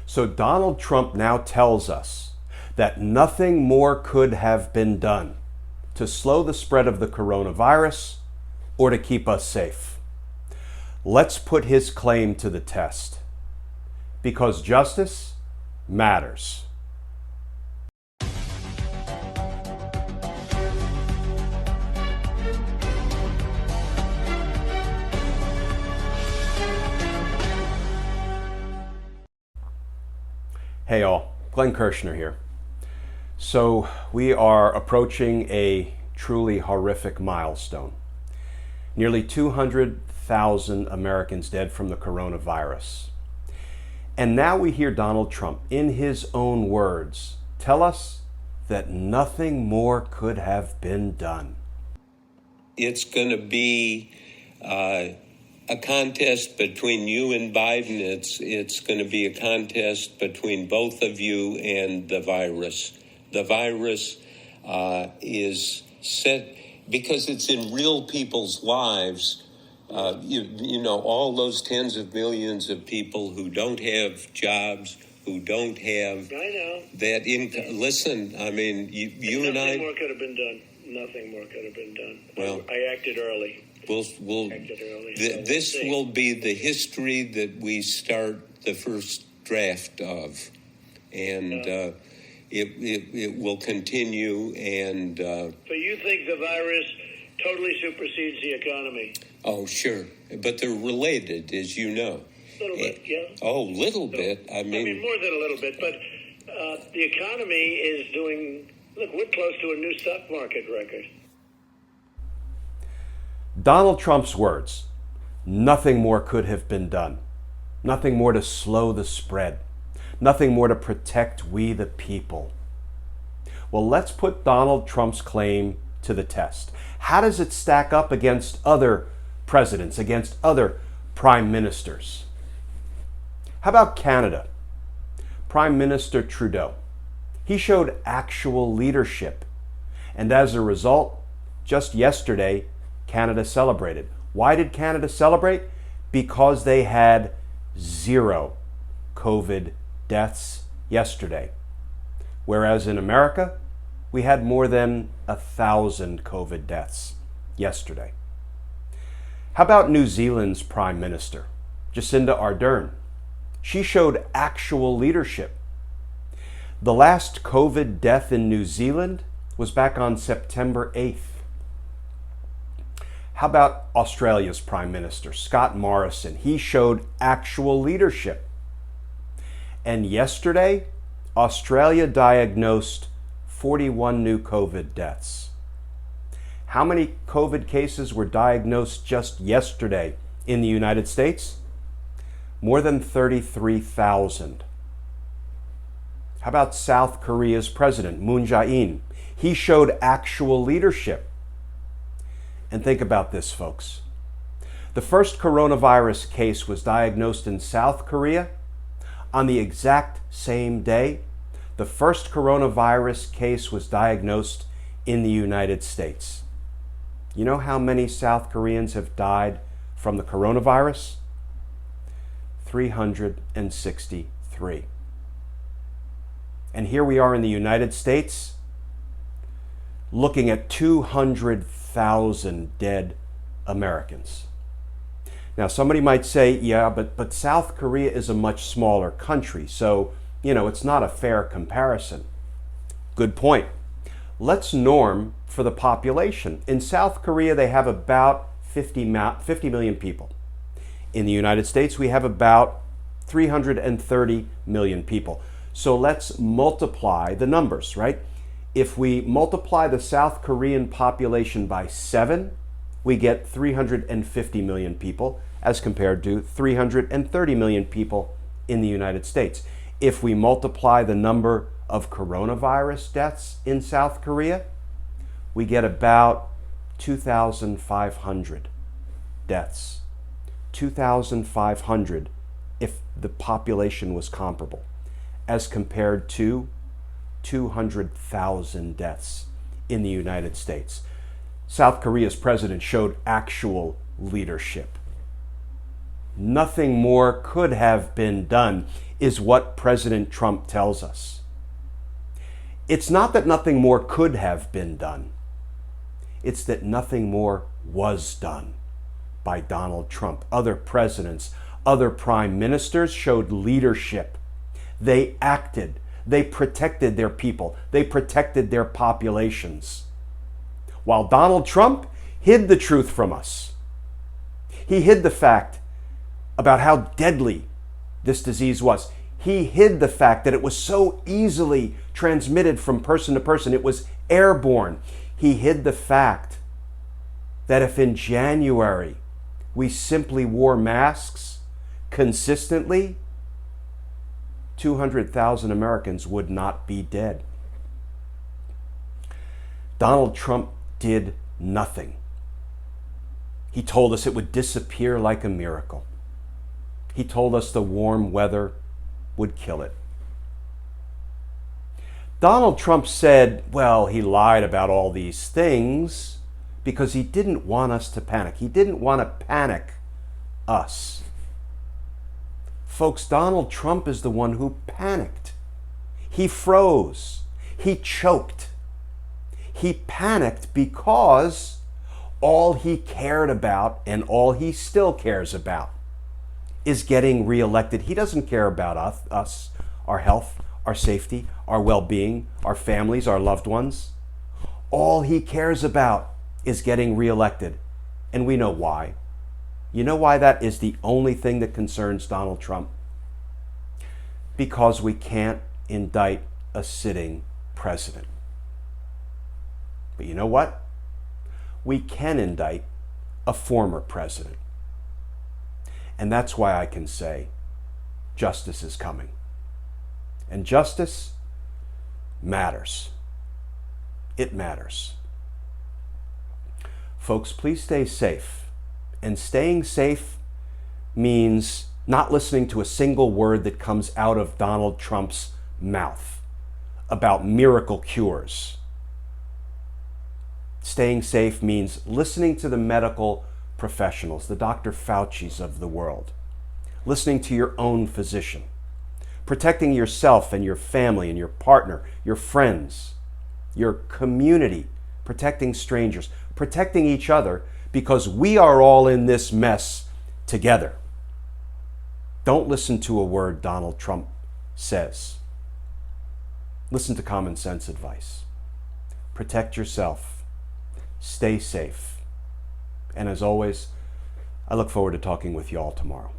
So Donald Trump now tells us that nothing more could have been done to slow the spread of the coronavirus or to keep us safe. Let's put his claim to the test, because justice matters. Hey all, Glenn Kirshner here. So we are approaching a truly horrific milestone. Nearly 200,000 Americans dead from the coronavirus. And now we hear Donald Trump, in his own words, tell us that nothing more could have been done. It's going to be a contest between you and Biden. It's going to be a contest between both of you and the virus. The virus is set because it's in real people's lives. You know, all those tens of millions of people who don't have jobs, who don't have that income. Listen, I mean, you and I. Nothing more could have been done. Nothing more could have been done. Well, I acted early. This will be the history that we start the first draft of, and it will continue. And so you think the virus totally supersedes the economy? Oh, sure, but they're related, as you know. A little bit, yeah. Oh, little bit. I mean, more than a little bit, but the economy is doing. Look, we're close to a new stock market record. Donald Trump's words, nothing more could have been done. Nothing more to slow the spread. Nothing more to protect we the people. Well, let's put Donald Trump's claim to the test. How does it stack up against other presidents, against other prime ministers? How about Canada? Prime Minister Trudeau. He showed actual leadership. And as a result, just yesterday, Canada celebrated. Why did Canada celebrate? Because they had 0 COVID deaths yesterday. Whereas in America, we had more than 1,000 COVID deaths yesterday. How about New Zealand's Prime Minister, Jacinda Ardern? She showed actual leadership. The last COVID death in New Zealand was back on September 8th. How about Australia's Prime Minister, Scott Morrison? He showed actual leadership. And yesterday, Australia diagnosed 41 new COVID deaths. How many COVID cases were diagnosed just yesterday in the United States? More than 33,000. How about South Korea's President, Moon Jae-in? He showed actual leadership. And think about this, folks. The first coronavirus case was diagnosed in South Korea on the exact same day. The first coronavirus case was diagnosed in the United States. You know how many South Koreans have died from the coronavirus? 363. And here we are in the United States, looking at 200,000 dead Americans. Now, somebody might say, yeah, but South Korea is a much smaller country, so, it's not a fair comparison. Good point. Let's norm for the population. In South Korea, they have about 50 million people. In the United States, we have about 330 million people. So let's multiply the numbers, right? If we multiply the South Korean population by 7, we get 350 million people as compared to 330 million people in the United States. If we multiply the number of coronavirus deaths in South Korea, we get about 2,500 deaths. 2,500 if the population was comparable, as compared to 200,000 deaths in the United States. South Korea's president showed actual leadership. Nothing more could have been done, is what President Trump tells us. It's not that nothing more could have been done. It's that nothing more was done by Donald Trump. Other presidents, other prime ministers showed leadership. They acted. They protected their people. They protected their populations. While Donald Trump hid the truth from us. He hid the fact about how deadly this disease was. He hid the fact that it was so easily transmitted from person to person. It was airborne. He hid the fact that if in January we simply wore masks consistently, 200,000 Americans would not be dead. Donald Trump did nothing. He told us it would disappear like a miracle. He told us the warm weather would kill it. Donald Trump said, well, he lied about all these things because he didn't want us to panic. He didn't want to panic us. Folks, Donald Trump is the one who panicked. He froze. He choked. He panicked because all he cared about and all he still cares about is getting reelected. He doesn't care about us, our health, our safety, our well-being, our families, our loved ones. All he cares about is getting reelected. And we know why. You know why that is the only thing that concerns Donald Trump? Because we can't indict a sitting president. But you know what? We can indict a former president. And that's why I can say justice is coming. And justice matters. It matters. Folks, please stay safe. And staying safe means not listening to a single word that comes out of Donald Trump's mouth about miracle cures. Staying safe means listening to the medical professionals, the Dr. Fauci's of the world, listening to your own physician, protecting yourself and your family and your partner, your friends, your community, protecting strangers, protecting each other, because we are all in this mess together. Don't listen to a word Donald Trump says. Listen to common sense advice. Protect yourself. Stay safe. And as always, I look forward to talking with you all tomorrow.